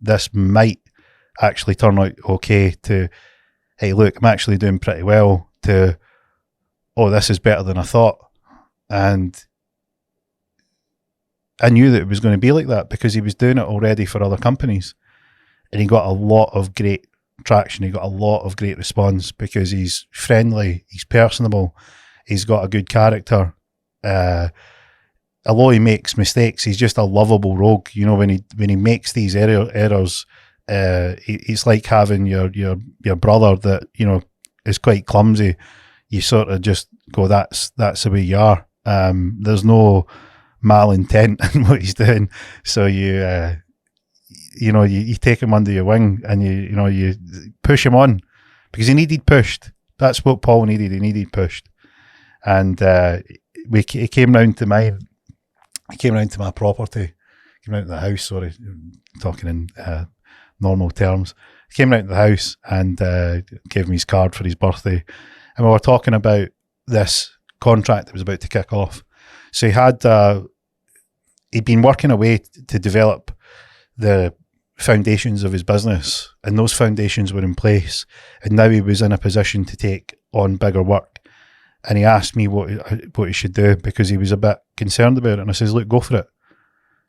this might actually turn out okay, to, hey, look, I'm actually doing pretty well, to, oh, this is better than I thought. And I knew that it was going to be like that because he was doing it already for other companies. And he got a lot of great traction. He got a lot of great response because he's friendly, he's personable, he's got a good character. Although he makes mistakes, he's just a lovable rogue. You know, when he makes these errors, it's like having your brother that, you know, is quite clumsy. You sort of just go, that's the way you are. There's no malintent in what he's doing. So you take him under your wing and you push him on because he needed pushed. That's what Paul needed. He needed pushed. And he came round to my property, came round to the house, sorry, talking in normal terms. He came round to the house and gave me his card for his birthday. And we were talking about this contract that was about to kick off. So he'd been working away to develop the foundations of his business, and those foundations were in place, and now he was in a position to take on bigger work. And he asked me what he should do because he was a bit concerned about it. And I says, look, go for it.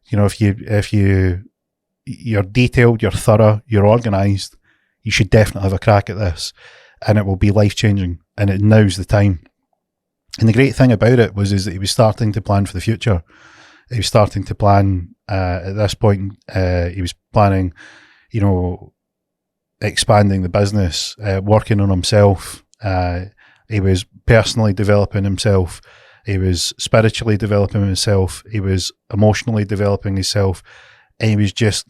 You know, if you're detailed, you're thorough, you're organised, you should definitely have a crack at this, and it will be life changing. And now's the time. And the great thing about it is that he was starting to plan for the future. He was starting to plan at this point. He was planning, you know, expanding the business, working on himself. He was personally developing himself. He was spiritually developing himself. He was emotionally developing himself. And he was just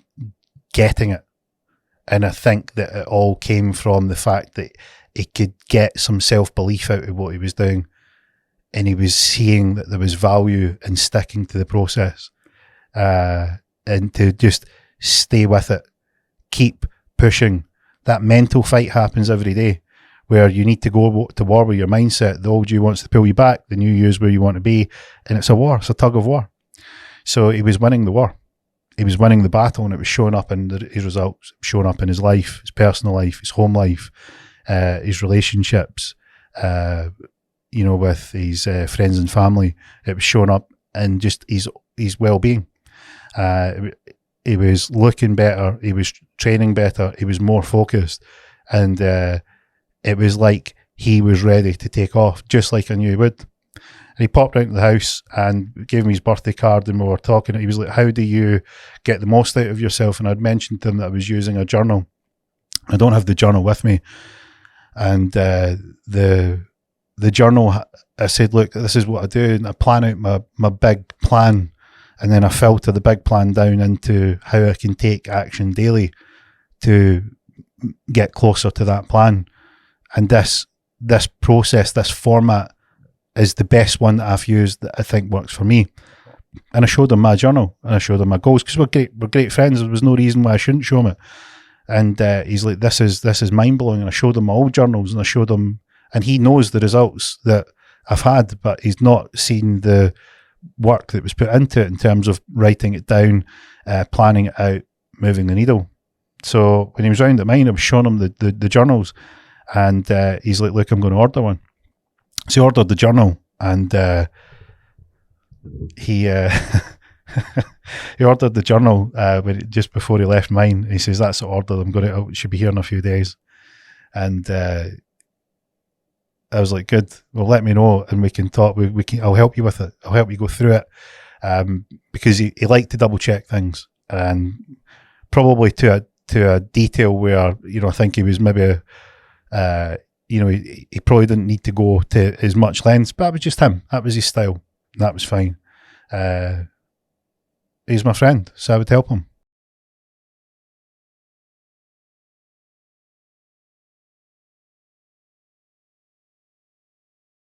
getting it. And I think that it all came from the fact that he could get some self-belief out of what he was doing. And he was seeing that there was value in sticking to the process, and to just stay with it, keep pushing. That mental fight happens every day, where you need to go to war with your mindset. The old you wants to pull you back, the new you is where you want to be, and it's a war, it's a tug of war. So he was winning the war. He was winning the battle, and it was showing up in his results, showing up in his life, his personal life, his home life, his relationships, you know, with his friends and family. It was showing up in just his well-being. He was looking better, he was training better, he was more focused, and it was like he was ready to take off, just like I knew he would. And he popped out of the house and gave me his birthday card, and we were talking. He was like, how do you get the most out of yourself? And I'd mentioned to him that I was using a journal. I don't have the journal with me. And the journal, I said, look, this is what I do. And I plan out my big plan, and then I filter the big plan down into how I can take action daily to get closer to that plan. And this process, this format, is the best one that I've used that I think works for me. And I showed him my journal, and I showed him my goals, because we're great friends. There was no reason why I shouldn't show him it. And he's like, this is mind blowing. And I showed him my old journals, and I showed him, and he knows the results that I've had, but he's not seen the work that was put into it in terms of writing it down, planning it out, moving the needle. So when he was round at mine, I was showing him the journals, and he's like, look, I'm going to order one. So he ordered the journal, and he he ordered the journal just before he left mine. He says, that's the order, it should be here in a few days. And I was like, good, well, let me know and we can talk. I'll help you with it. I'll help you go through it. Because he liked to double check things, and probably to a detail where, I think he was maybe he probably didn't need to go to as much lengths, but that was just him. That was his style. That was fine. He's my friend, so I would help him.